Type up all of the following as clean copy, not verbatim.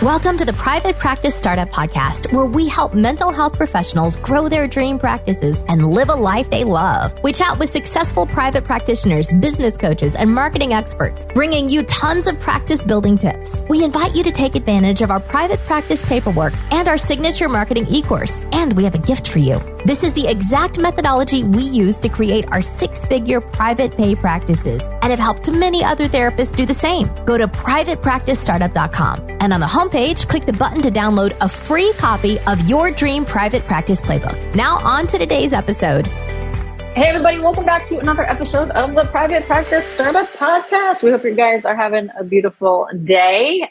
Welcome to the Private Practice Startup Podcast, where we help mental health professionals grow their dream practices and live a life they love. We chat with successful private practitioners, business coaches, and marketing experts, bringing you tons of practice building tips. We invite you to take advantage of our private practice paperwork and our signature marketing e-course. And we have a gift for you. This is the exact methodology we use to create our six-figure private pay practices and have helped many other therapists do the same. Go to privatepracticestartup.com and on the homepage, click the button to download a free copy of your dream private practice playbook. Now on to today's episode. Hey everybody, welcome back to another episode of the Private Practice Startup Podcast. We hope you guys are having a beautiful day.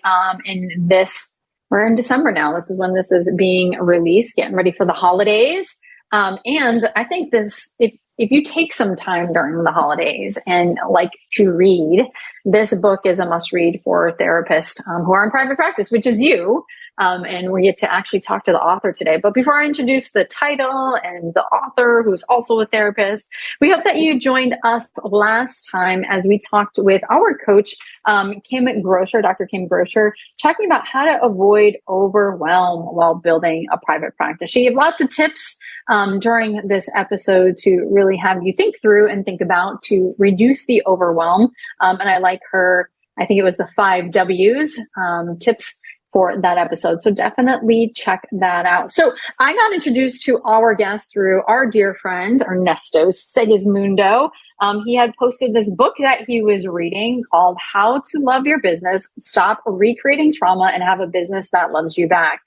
We're in December now. This is when this is being released, getting ready for the holidays. And I think if you take some time during the holidays and like to read, this book is a must read for therapists who are in private practice, which is you. And we get to actually talk to the author today. But before I introduce the title and the author, who's also a therapist, we hope that you joined us last time as we talked with our coach, Dr. Kim Grosher, talking about how to avoid overwhelm while building a private practice. She gave lots of tips during this episode to really have you think through and think about to reduce the overwhelm. And I like her, I think it was the 5 W's tips for that episode. So definitely check that out. So I got introduced to our guest through our dear friend, Ernesto Segismundo. He had posted this book that he was reading called How to Love Your Business, Stop Recreating Trauma and Have a Business That Loves You Back.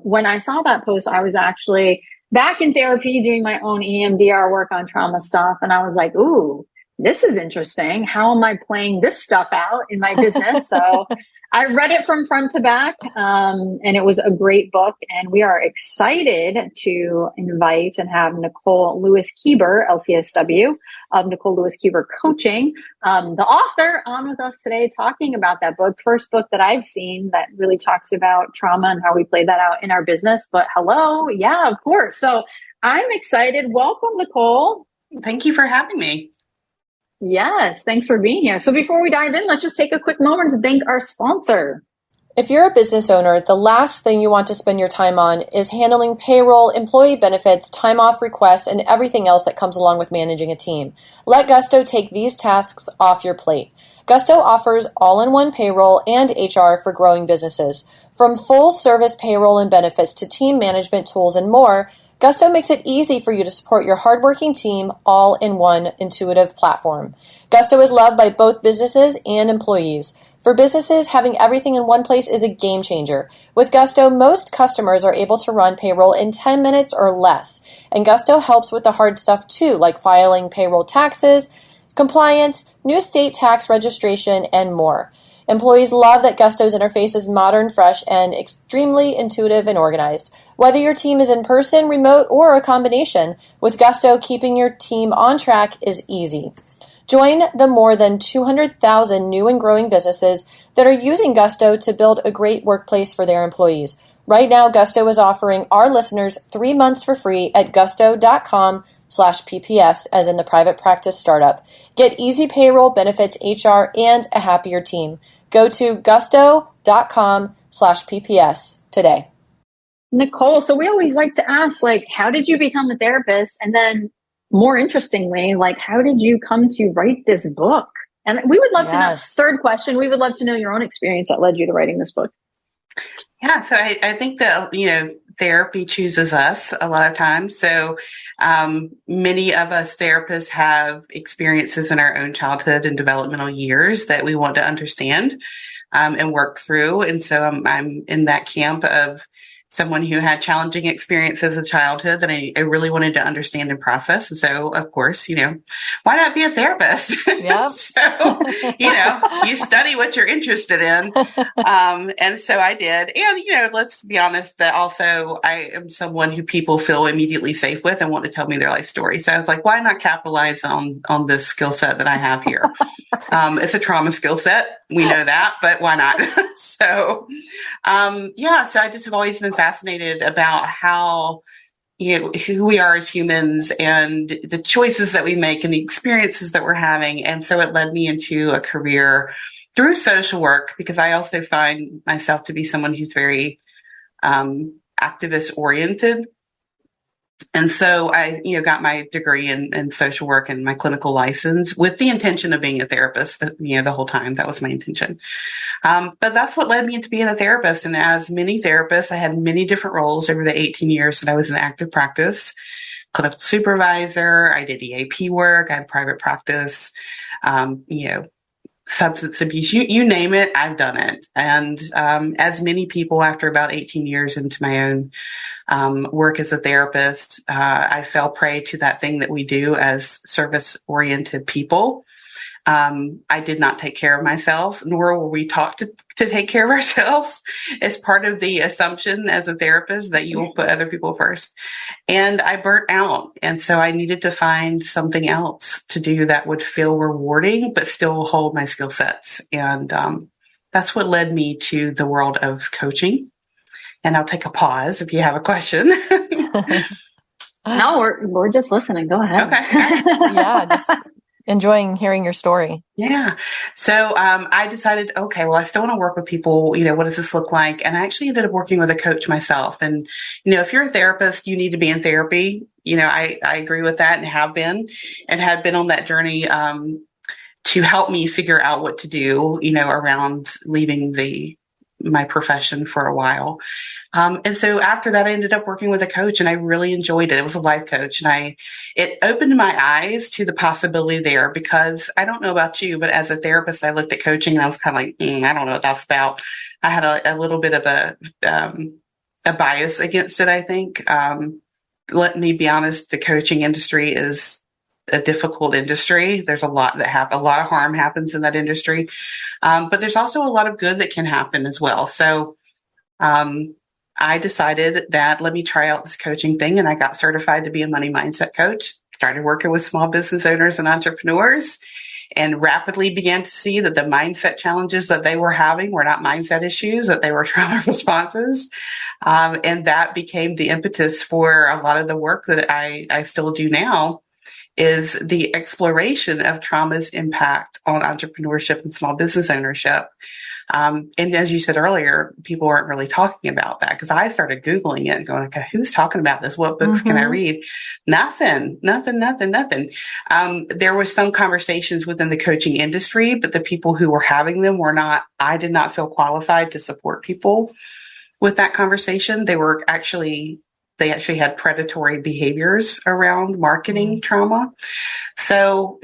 When I saw that post, I was actually back in therapy doing my own EMDR work on trauma stuff. And I was like, ooh, this is interesting. How am I playing this stuff out in my business? So I read it from front to back, and it was a great book. And we are excited to invite and have Nicole Lewis-Keeber, LCSW, of Nicole Lewis-Keeber Coaching, the author, on with us today talking about that book. First book that I've seen that really talks about trauma and how we play that out in our business. But hello. Yeah, of course. So I'm excited. Welcome, Nicole. Thank you for having me. Yes, thanks for being here. So before we dive in, let's just take a quick moment to thank our sponsor. If you're a business owner, the last thing you want to spend your time on is handling payroll, employee benefits, time off requests, and everything else that comes along with managing a team. Let Gusto take these tasks off your plate. Gusto offers all-in-one payroll and HR for growing businesses. From full-service payroll and benefits to team management tools and more, Gusto makes it easy for you to support your hardworking team all in one intuitive platform. Gusto is loved by both businesses and employees. For businesses, having everything in one place is a game changer. With Gusto, most customers are able to run payroll in 10 minutes or less. And Gusto helps with the hard stuff too, like filing payroll taxes, compliance, new state tax registration, and more. Employees love that Gusto's interface is modern, fresh, and extremely intuitive and organized. Whether your team is in person, remote, or a combination, with Gusto, keeping your team on track is easy. Join the more than 200,000 new and growing businesses that are using Gusto to build a great workplace for their employees. Right now, Gusto is offering our listeners 3 months for free at gusto.com/PPS, as in the private practice startup. Get easy payroll, benefits, HR, and a happier team. Go to gusto.com/PPS today. Nicole, so we always like to ask, how did you become a therapist? And then more interestingly, how did you come to write this book? And we would love to know, third question, we would love to know your own experience that led you to writing this book. Yeah, so I think that, therapy chooses us a lot of times. So many of us therapists have experiences in our own childhood and developmental years that we want to understand and work through. And so I'm in that camp of someone who had challenging experiences as a childhood that I really wanted to understand and process. And so, of course, why not be a therapist? Yep. So, you study what you're interested in. And so I did. And, let's be honest that also I am someone who people feel immediately safe with and want to tell me their life story. So I was like, why not capitalize on this skill set that I have here? It's a trauma skill set. We know that, but why not? So I just have always been fascinated about how, who we are as humans and the choices that we make and the experiences that we're having. And so it led me into a career through social work, because I also find myself to be someone who's very activist oriented. And so I, got my degree in social work and my clinical license with the intention of being a therapist, the whole time. That was my intention. But that's what led me into being a therapist. And as many therapists, I had many different roles over the 18 years that I was in active practice. Clinical supervisor, I did EAP work, I had private practice, substance abuse, you name it, I've done it. And as many people, after about 18 years into my own work as a therapist, I fell prey to that thing that we do as service-oriented people. I did not take care of myself, nor were we taught to take care of ourselves. It's part of the assumption as a therapist that you will put other people first. And I burnt out. And so I needed to find something else to do that would feel rewarding, but still hold my skill sets. And that's what led me to the world of coaching. And I'll take a pause if you have a question. No, we're just listening. Go ahead. Okay. Yeah, just enjoying hearing your story. Yeah. So I decided, okay, well, I still want to work with people. What does this look like? And I actually ended up working with a coach myself. And, if you're a therapist, you need to be in therapy. I agree with that and have been on that journey to help me figure out what to do, around leaving my profession for a while. And so after that, I ended up working with a coach and I really enjoyed it. It was a life coach and it opened my eyes to the possibility there, because I don't know about you, but as a therapist, I looked at coaching and I was kind of like, I don't know what that's about. I had a little bit of a bias against it, I think. Let me be honest, the coaching industry is a difficult industry. There's a lot a lot of harm happens in that industry. But there's also a lot of good that can happen as well. So, I decided that let me try out this coaching thing, and I got certified to be a money mindset coach, started working with small business owners and entrepreneurs, and rapidly began to see that the mindset challenges that they were having were not mindset issues, that they were trauma responses. And that became the impetus for a lot of the work that I still do now, is the exploration of trauma's impact on entrepreneurship and small business ownership. And as you said earlier, people weren't really talking about that, because I started Googling it and going, okay, who's talking about this? What books can I read? Nothing. There was some conversations within the coaching industry, but the people who were having them I did not feel qualified to support people with that conversation. They actually had predatory behaviors around marketing trauma. So,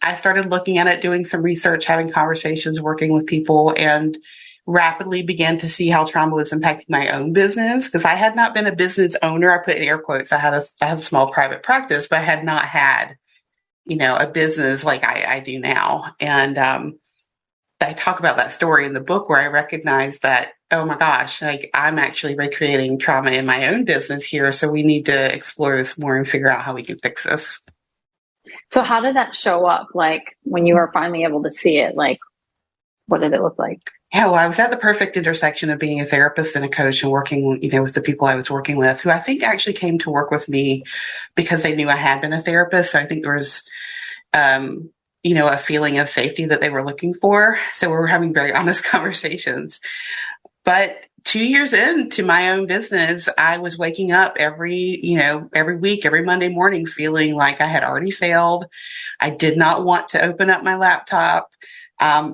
I started looking at it, doing some research, having conversations, working with people, and rapidly began to see how trauma was impacting my own business, because I had not been a business owner. I put in air quotes. I had a small private practice, but I had not had, a business like I do now. And I talk about that story in the book where I recognize that, oh my gosh, I'm actually recreating trauma in my own business here. So we need to explore this more and figure out how we can fix this. So how did that show up? Like when you were finally able to see it, what did it look like? Yeah, well, I was at the perfect intersection of being a therapist and a coach and working, with the people I was working with, who I think actually came to work with me because they knew I had been a therapist. So I think there was, a feeling of safety that they were looking for. So we were having very honest conversations. But 2 years into my own business, I was waking up every week, every Monday morning, feeling like I had already failed. I did not want to open up my laptop.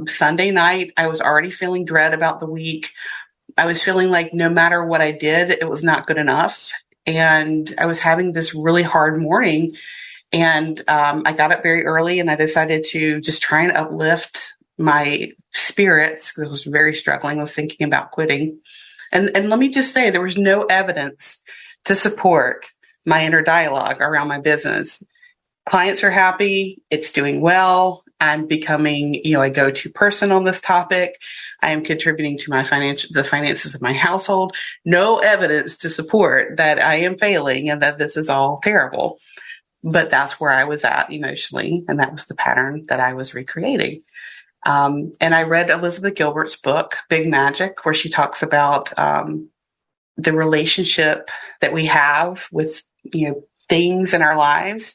Sunday night, I was already feeling dread about the week. I was feeling like no matter what I did, it was not good enough. And I was having this really hard morning. And I got up very early and I decided to just try and uplift my spirits, because I was very struggling with thinking about quitting. And let me just say, there was no evidence to support my inner dialogue around my business. Clients are happy. It's doing well. I'm becoming, a go-to person on this topic. I am contributing to the finances of my household. No evidence to support that I am failing and that this is all terrible. But that's where I was at emotionally. And that was the pattern that I was recreating. And I read Elizabeth Gilbert's book, Big Magic, where she talks about the relationship that we have with, things in our lives.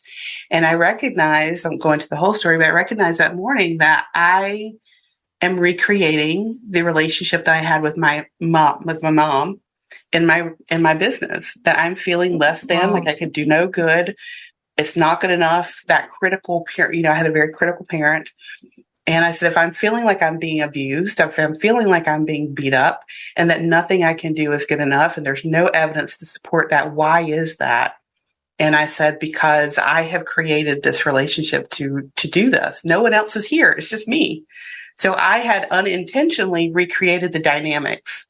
And I recognized, I'm going to the whole story, but I recognized that morning that I am recreating the relationship that I had with my mom in my business, that I'm feeling less than, like I could do no good. It's not good enough. That critical parent, I had a very critical parent. And I said, if I'm feeling like I'm being abused, if I'm feeling like I'm being beat up, and that nothing I can do is good enough, and there's no evidence to support that, why is that? And I said, because I have created this relationship to do this. No one else is here. It's just me. So I had unintentionally recreated the dynamics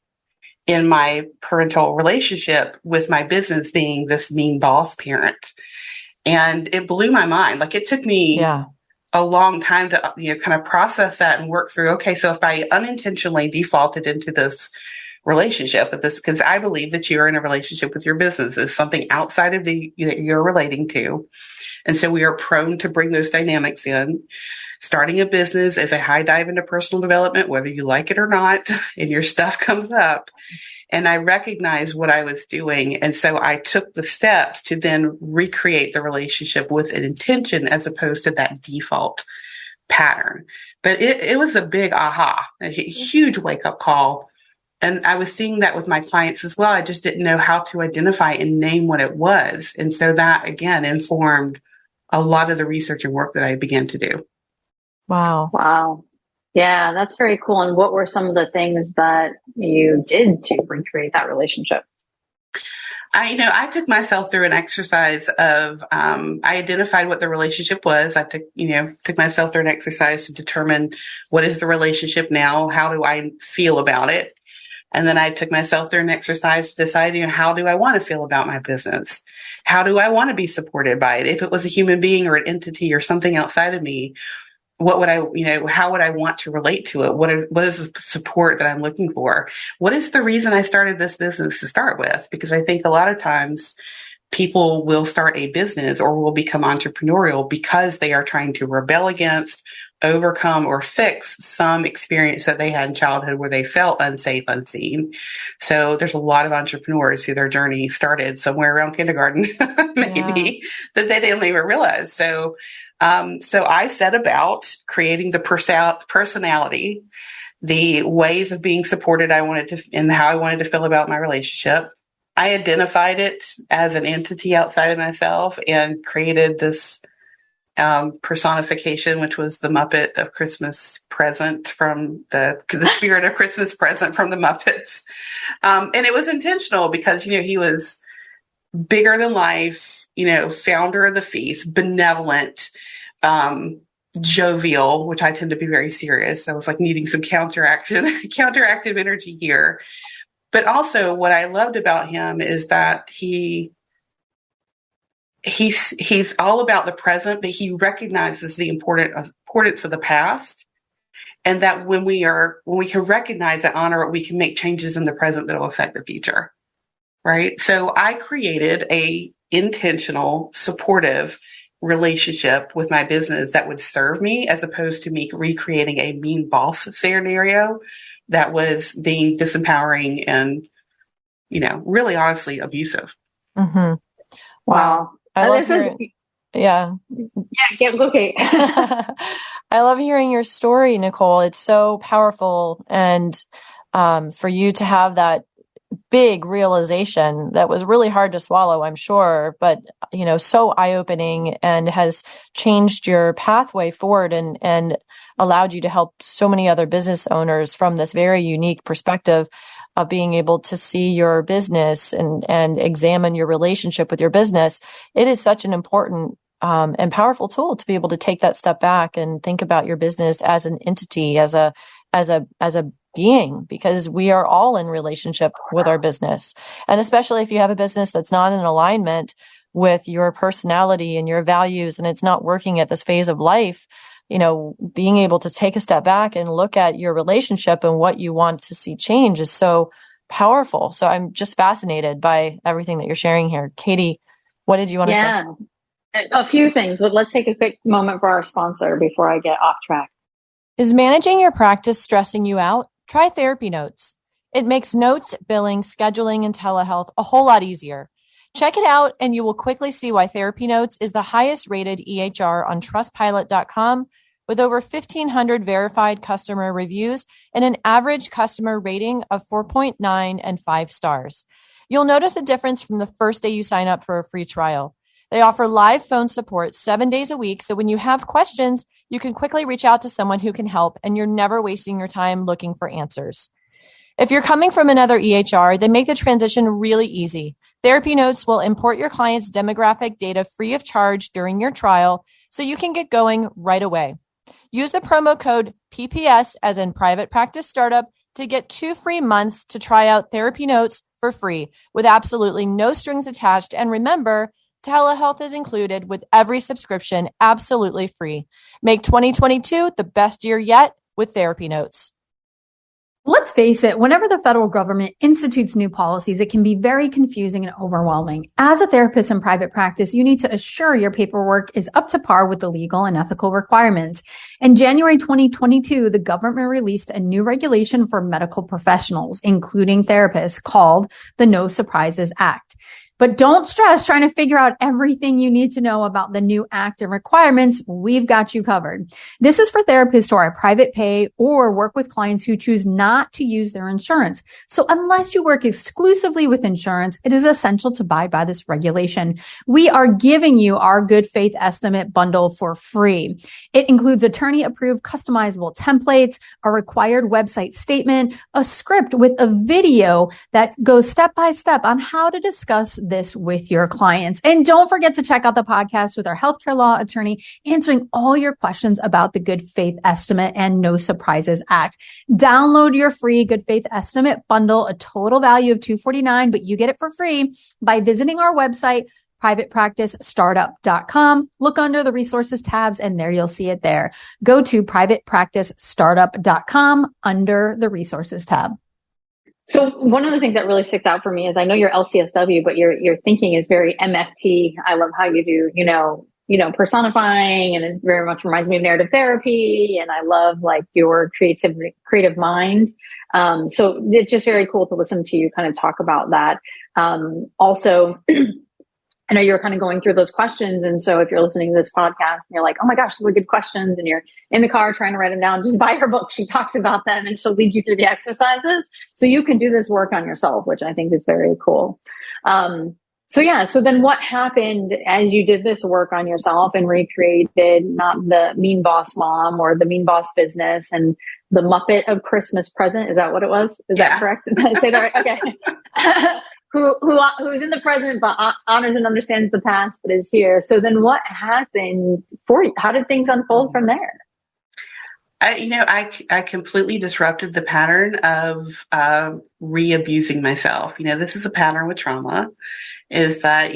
in my parental relationship with my business being this mean boss parent. And it blew my mind. Like, it took me a long time to, kind of process that and work through, okay, so if I unintentionally defaulted into this relationship with this, because I believe that you're in a relationship with your business, is something outside of that you're relating to. And so we are prone to bring those dynamics in. Starting a business is a high dive into personal development, whether you like it or not, and your stuff comes up. And I recognized what I was doing. And so I took the steps to then recreate the relationship with an intention as opposed to that default pattern. But it was a big aha, a huge wake up call. And I was seeing that with my clients as well. I just didn't know how to identify and name what it was. And so that, again, informed a lot of the research and work that I began to do. Wow. Yeah, that's very cool. And what were some of the things that you did to recreate that relationship? I took myself through an exercise of, I identified what the relationship was. I took myself through an exercise to determine what is the relationship now? How do I feel about it? And then I took myself through an exercise to decide, how do I want to feel about my business? How do I want to be supported by it? If it was a human being or an entity or something outside of me, what would how would I want to relate to it? What is the support that I'm looking for? What is the reason I started this business to start with? Because I think a lot of times people will start a business or will become entrepreneurial because they are trying to rebel against, overcome, or fix some experience that they had in childhood where they felt unsafe, unseen. So there's a lot of entrepreneurs who their journey started somewhere around kindergarten, maybe, that they didn't even realize. So I set about creating the personality, the ways of being supported and how I wanted to feel about my relationship. I identified it as an entity outside of myself and created this personification, which was the Muppet of Christmas Present from the spirit of Christmas Present from the Muppets. And it was intentional because, he was bigger than life, founder of the feast, benevolent, jovial, which I tend to be very serious. I was like needing some counteractive energy here. But also what I loved about him is that he's all about the present, but he recognizes the importance of the past. And that when we can recognize that, honor it, we can make changes in the present that will affect the future. Right. So I created a intentional, supportive relationship with my business that would serve me, as opposed to me recreating a mean boss scenario that was being disempowering and, really honestly abusive. Mm-hmm. Wow. I love hearing, okay. I love hearing your story, Nicole. It's so powerful. And for you to have that big realization that was really hard to swallow, I'm sure, but, so eye-opening and has changed your pathway forward and allowed you to help so many other business owners from this very unique perspective of being able to see your business and examine your relationship with your business. It is such an important and powerful tool to be able to take that step back and think about your business as an entity, as a being, because we are all in relationship with our business. And especially if you have a business that's not in alignment with your personality and your values, and it's not working at this phase of life, being able to take a step back and look at your relationship and what you want to see change is so powerful. So I'm just fascinated by everything that you're sharing here. Katie, what did you want to say? A few things, but let's take a quick moment for our sponsor before I get off track. Is managing your practice stressing you out? Try Therapy Notes. It makes notes, billing, scheduling, and telehealth a whole lot easier. Check it out, and you will quickly see why Therapy Notes is the highest rated EHR on Trustpilot.com, with over 1,500 verified customer reviews and an average customer rating of 4.9 and 5 stars. You'll notice the difference from the first day you sign up for a free trial. They offer live phone support 7 days a week, so when you have questions, you can quickly reach out to someone who can help, and you're never wasting your time looking for answers. If you're coming from another EHR, they make the transition really easy. Therapy Notes will import your client's demographic data free of charge during your trial, so you can get going right away. Use the promo code PPS, as in Private Practice Startup, to get 2 free months to try out Therapy Notes for free with absolutely no strings attached. And remember, telehealth is included with every subscription, absolutely free. Make 2022 the best year yet with Therapy Notes. Let's face it, whenever the federal government institutes new policies, it can be very confusing and overwhelming. As a therapist in private practice, you need to assure your paperwork is up to par with the legal and ethical requirements. In January 2022, the government released a new regulation for medical professionals, including therapists, called the No Surprises Act. But don't stress trying to figure out everything you need to know about the new act and requirements. We've got you covered. This is for therapists who are private pay or work with clients who choose not to use their insurance. So unless you work exclusively with insurance, it is essential to abide by this regulation. We are giving you our good faith estimate bundle for free. It includes attorney-approved customizable templates, a required website statement, a script with a video that goes step by step on how to discuss this with your clients. And don't forget to check out the podcast with our healthcare law attorney answering all your questions about the Good Faith Estimate and No Surprises Act. Download your free Good Faith Estimate bundle, a total value of $249, but you get it for free by visiting our website, privatepracticestartup.com. Look under the resources tabs and there you'll see it there. Go to privatepracticestartup.com under the resources tab. So one of the things that really sticks out for me is I know you're LCSW, but your thinking is very MFT. I love how you do, personifying, and it very much reminds me of narrative therapy. And I love like your creative mind. So it's just very cool to listen to you kind of talk about that. Also, I know you're kind of going through those questions. And so if you're listening to this podcast and you're like, oh my gosh, those are good questions, and you're in the car trying to write them down, just buy her book. She talks about them and she'll lead you through the exercises. So you can do this work on yourself, which I think is very cool. So then what happened as you did this work on yourself and recreated not the Mean Boss Mom or the Mean Boss Business and the Muppet of Christmas Present? Is that what it was? Is that correct? Did I say that right? Okay. Who's in the present but honors and understands the past but is here. So then what happened for you? How did things unfold from there? I completely disrupted the pattern of re-abusing myself. This is a pattern with trauma, is that,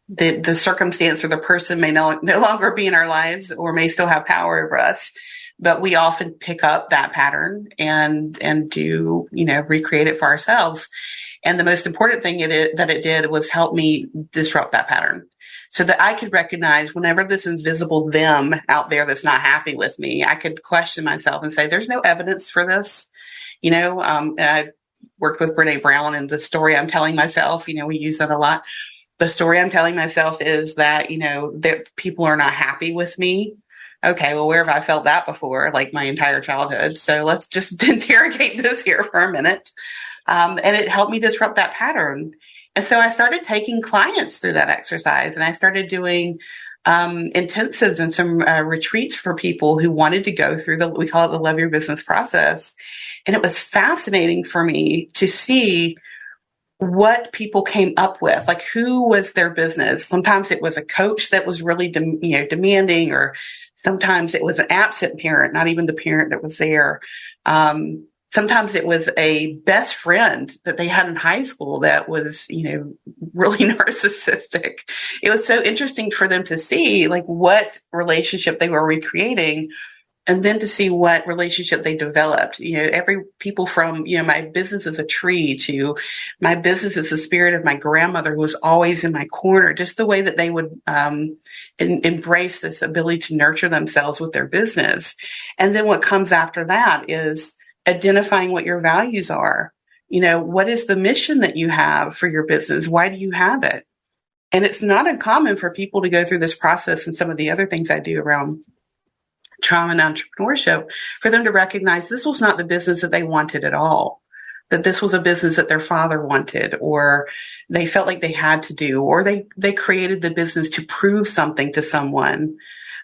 the circumstance or the person may no longer be in our lives or may still have power over us. But we often pick up that pattern and do, recreate it for ourselves. And the most important thing that it did was help me disrupt that pattern so that I could recognize whenever this invisible them out there that's not happy with me, I could question myself and say, there's no evidence for this. And I worked with Brene Brown, and the story I'm telling myself, we use that a lot. The story I'm telling myself is that, that people are not happy with me. Okay, well, where have I felt that before? Like my entire childhood. So let's just interrogate this here for a minute. And it helped me disrupt that pattern. And so I started taking clients through that exercise, and I started doing intensives and some retreats for people who wanted to go through we call it the Love Your Business process. And it was fascinating for me to see what people came up with, like who was their business. Sometimes it was a coach that was really demanding, or sometimes it was an absent parent, not even the parent that was there. Sometimes it was a best friend that they had in high school that was, really narcissistic. It was so interesting for them to see like what relationship they were recreating, and then to see what relationship they developed. People from, my business is a tree to my business is the spirit of my grandmother who was always in my corner, just the way that they would embrace this ability to nurture themselves with their business. And then what comes after that is identifying what your values are. What is the mission that you have for your business? Why do you have it? And it's not uncommon for people to go through this process and some of the other things I do around trauma and entrepreneurship, for them to recognize this was not the business that they wanted at all, that this was a business that their father wanted, or they felt like they had to do, or they created the business to prove something to someone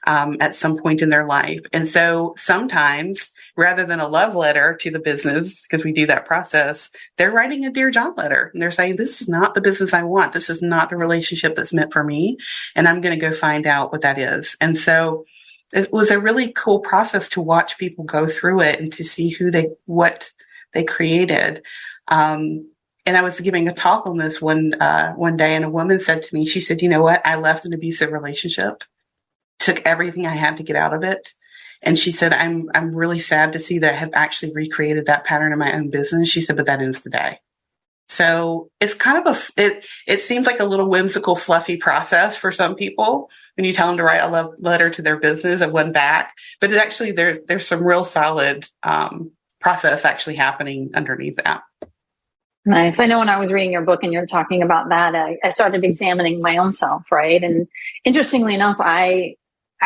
at some point in their life. And so sometimes, rather than a love letter to the business, because we do that process, they're writing a Dear John letter. And they're saying, this is not the business I want. This is not the relationship that's meant for me. And I'm going to go find out what that is. And so it was a really cool process to watch people go through it and to see what they created. And I was giving a talk on this one day, and a woman said to me, she said, you know what? I left an abusive relationship, took everything I had to get out of it. And she said, I'm really sad to see that I have actually recreated that pattern in my own business. She said, but that ends the day. So it's kind of it seems like a little whimsical, fluffy process for some people when you tell them to write a love letter to their business and one back. But it actually, there's some real solid process actually happening underneath that. Nice. I know when I was reading your book and you're talking about that, I started examining my own self, right? And interestingly enough, I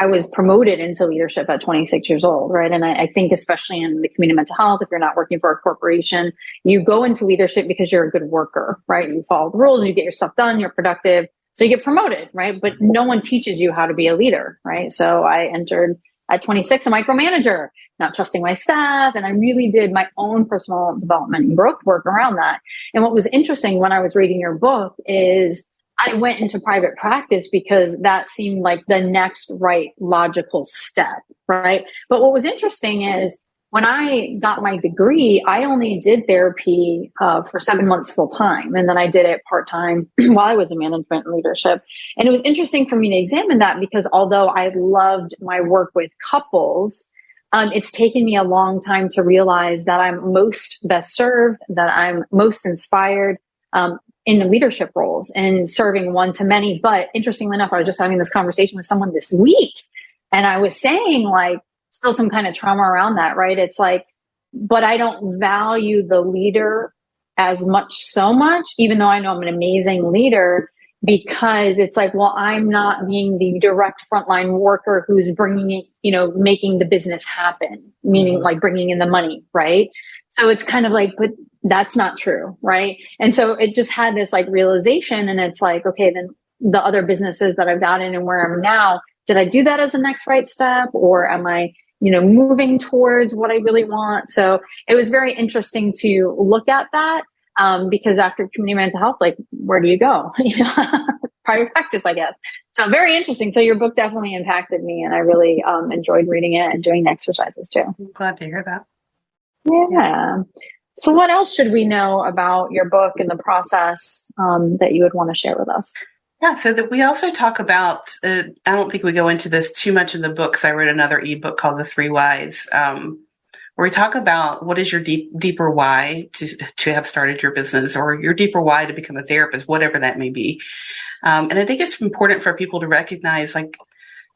was promoted into leadership at 26 years old, right? And I think especially in the community of mental health, if you're not working for a corporation, you go into leadership because you're a good worker, right? You follow the rules, you get your stuff done, you're productive. So you get promoted, right? But no one teaches you how to be a leader, right? So I entered at 26, a micromanager, not trusting my staff. And I really did my own personal development and growth work around that. And what was interesting when I was reading your book is I went into private practice because that seemed like the next right logical step, right? But what was interesting is when I got my degree, I only did therapy for 7 months full time. And then I did it part time while I was in management and leadership. And it was interesting for me to examine that because although I loved my work with couples, it's taken me a long time to realize that I'm most best served, that I'm most inspired in the leadership roles and serving one to many. But interestingly enough, I was just having this conversation with someone this week, and I was saying like, still some kind of trauma around that, right? It's like, but I don't value the leader as so much, even though I know I'm an amazing leader, because it's like, well, I'm not being the direct frontline worker who's bringing it, making the business happen, meaning like bringing in the money, right? So it's kind of like, but that's not true, right? And so it just had this like realization, and it's like, okay, then the other businesses that I've gotten and where I'm now, did I do that as the next right step, or am I, moving towards what I really want? So it was very interesting to look at that because after community mental health, like, where do you go? Private practice, I guess. So very interesting. So your book definitely impacted me, and I really enjoyed reading it and doing the exercises too. I'm glad to hear that. Yeah. So what else should we know about your book and the process that you would want to share with us? Yeah, so that we also talk about, I don't think we go into this too much in the book because I wrote another ebook called The Three Whys, where we talk about what is your deeper why to have started your business, or your deeper why to become a therapist, whatever that may be. And I think it's important for people to recognize like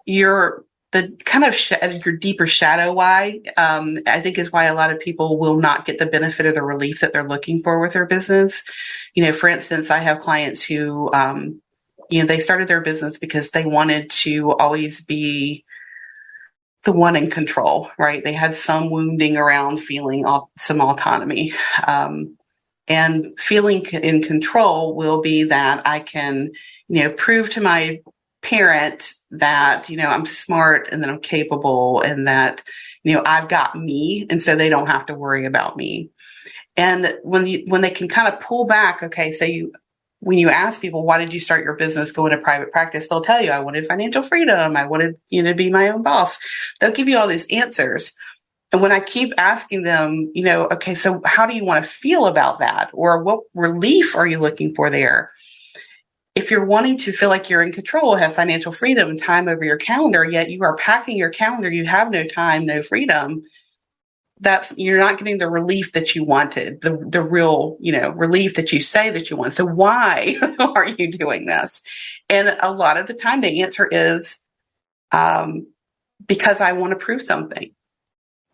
your deeper shadow why, I think is why a lot of people will not get the benefit of the relief that they're looking for with their business. For instance, I have clients who, they started their business because they wanted to always be the one in control, right? They had some wounding around feeling some autonomy. And feeling in control will be that I can, prove to my parent that, I'm smart and that I'm capable and that, I've got me. And so they don't have to worry about me. And when they can kind of pull back, okay, so when you ask people, why did you start your business, go into private practice? They'll tell you, I wanted financial freedom. I wanted, to be my own boss. They'll give you all these answers. And when I keep asking them, okay, so how do you want to feel about that? Or what relief are you looking for there? If you're wanting to feel like you're in control, have financial freedom and time over your calendar, yet you are packing your calendar, you have no time, no freedom, you're not getting the relief that you wanted, the real, relief that you say that you want. So why are you doing this? And a lot of the time the answer is, because I want to prove something,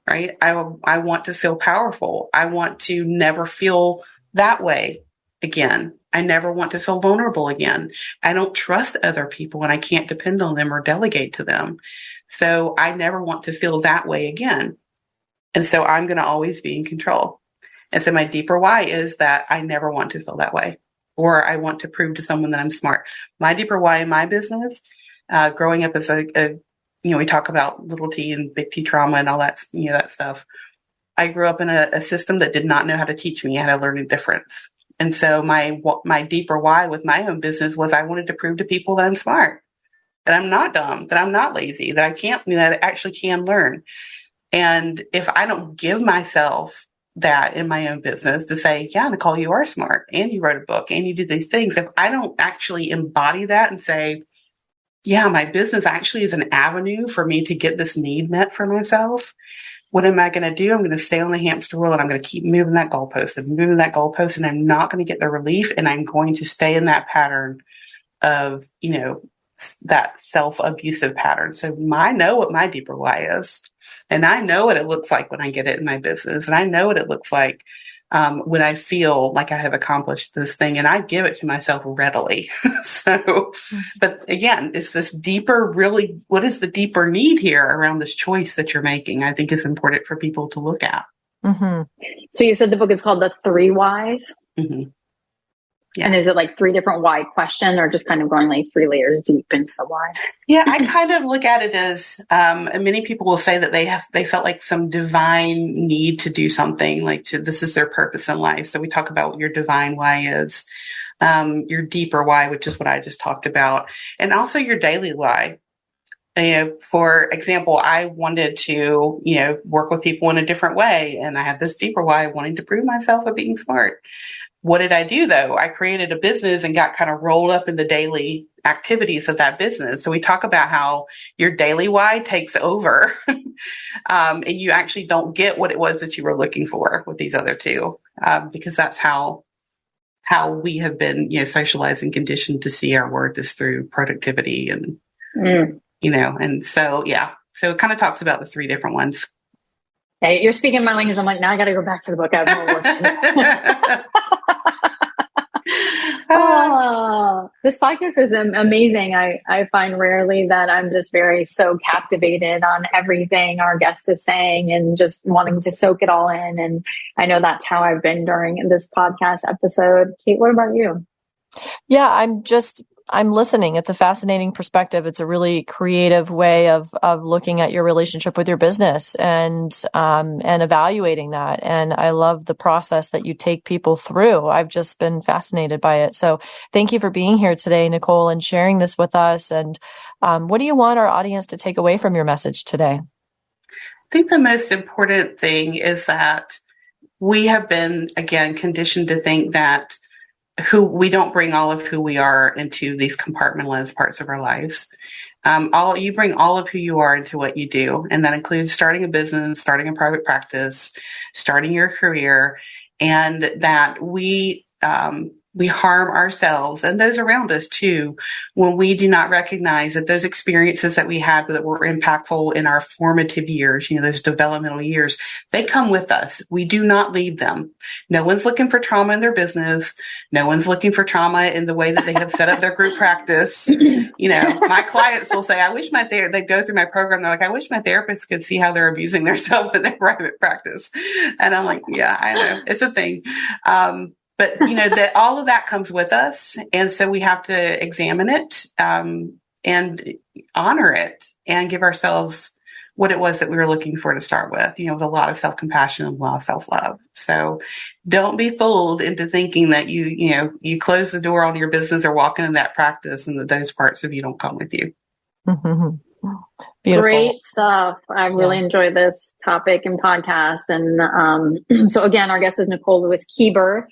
right? I want to feel powerful. I want to never feel that way again. I never want to feel vulnerable again. I don't trust other people and I can't depend on them or delegate to them. So I never want to feel that way again. And so I'm going to always be in control. And so my deeper why is that I never want to feel that way, or I want to prove to someone that I'm smart. My deeper why in my business, growing up as we talk about little T and big T trauma and all that, that stuff. I grew up in a system that did not know how to teach me how to learn a difference. And so my deeper why with my own business was I wanted to prove to people that I'm smart, that I'm not dumb, that I'm not lazy, that I actually can learn. And if I don't give myself that in my own business to say, yeah, Nicole, you are smart and you wrote a book and you did these things. If I don't actually embody that and say, yeah, my business actually is an avenue for me to get this need met for myself, what am I going to do? I'm going to stay on the hamster wheel and I'm going to keep moving that goalpost and I'm not going to get the relief. And I'm going to stay in that pattern of, that self-abusive pattern. So I know what my deeper why is. And I know what it looks like when I get it in my business. And I know what it looks like when I feel like I have accomplished this thing, and I give it to myself readily. But again, it's this deeper, really, what is the deeper need here around this choice that you're making? I think is important for people to look at. Mm-hmm. So you said the book is called The Three Whys. Mm-hmm. Yeah. And is it like three different why question, or just kind of going like 3 layers deep into the why? Yeah, I kind of look at it as many people will say that they felt like some divine need to do something, this is their purpose in life. So we talk about what your divine why is, your deeper why, which is what I just talked about, and also your daily why. For example, I wanted to, work with people in a different way, and I had this deeper why, wanting to prove myself of being smart. What did I do though? I created a business and got kind of rolled up in the daily activities of that business. So we talk about how your daily why takes over and you actually don't get what it was that you were looking for with these other two, because that's how we have been, socialized and conditioned to see our worth is through productivity and, and so, yeah. So it kind of talks about the 3 different ones. Hey, you're speaking my language. I'm like, now I got to go back to the book. I have more work to do. This podcast is amazing. I find rarely that I'm just so captivated on everything our guest is saying and just wanting to soak it all in. And I know that's how I've been during this podcast episode. Kate, what about you? Yeah, I'm listening. It's a fascinating perspective. It's a really creative way of looking at your relationship with your business and evaluating that. And I love the process that you take people through. I've just been fascinated by it. So thank you for being here today, Nicole, and sharing this with us. And what do you want our audience to take away from your message today? I think the most important thing is that we have been, again, conditioned to think that we don't bring all of who we are into these compartmentalized parts of our lives. You bring all of who you are into what you do. And that includes starting a business, starting a private practice, starting your career, and that we harm ourselves and those around us too when we do not recognize that those experiences that we had that were impactful in our formative years, those developmental years, they come with us. We do not leave them. No one's looking for trauma in their business. No one's looking for trauma in the way that they have set up their group practice. My clients will say, I wish they go through my program. They're like, I wish my therapist could see how they're abusing themselves in their private practice. And I'm like, yeah, I know. It's a thing. But that all of that comes with us. And so we have to examine it, and honor it and give ourselves what it was that we were looking for to start with, with a lot of self-compassion and a lot of self-love. So don't be fooled into thinking that you close the door on your business or walk into that practice and that those parts of you don't come with you. Beautiful. Great stuff. I really enjoyed this topic and podcast. And so again, our guest is Nicole Lewis-Keeber.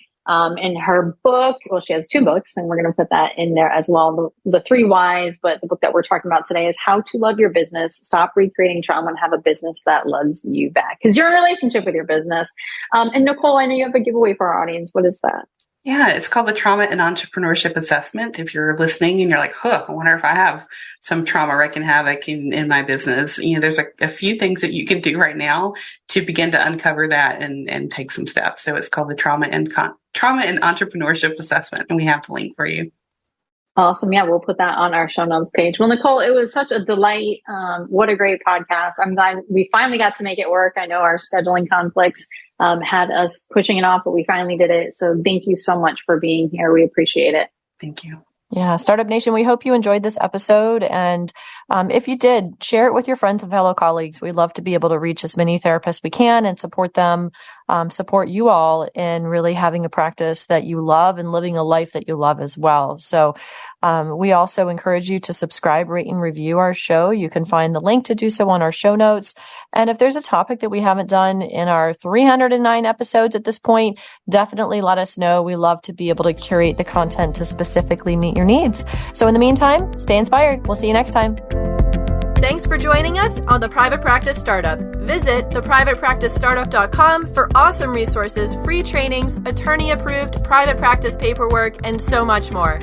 In her book, well, she has 2 books, and we're going to put that in there as well. The 3 Whys, but the book that we're talking about today is How to Love Your Business, Stop Recreating Trauma, and Have a Business That Loves You Back. Because you're in a relationship with your business. And Nicole, I know you have a giveaway for our audience. What is that? Yeah, it's called the Trauma and Entrepreneurship Assessment. If you're listening and you're like, I wonder if I have some trauma wreaking havoc in my business. There's a few things that you can do right now to begin to uncover that and take some steps. So it's called the Trauma and Entrepreneurship Assessment, and we have the link for you. Awesome. Yeah, we'll put that on our show notes page. Well, Nicole, it was such a delight. What a great podcast. I'm glad we finally got to make it work. I know our scheduling conflicts had us pushing it off, but we finally did it. So thank you so much for being here. We appreciate it. Thank you. Yeah, Startup Nation, we hope you enjoyed this episode. And if you did, share it with your friends and fellow colleagues. We'd love to be able to reach as many therapists we can and support them, support you all in really having a practice that you love and living a life that you love as well. So we also encourage you to subscribe, rate, and review our show. You can find the link to do so on our show notes. And if there's a topic that we haven't done in our 309 episodes at this point, definitely let us know. We love to be able to curate the content to specifically meet your needs. So in the meantime, stay inspired. We'll see you next time. Thanks for joining us on The Private Practice Startup. Visit theprivatepracticestartup.com for awesome resources, free trainings, attorney-approved private practice paperwork, and so much more.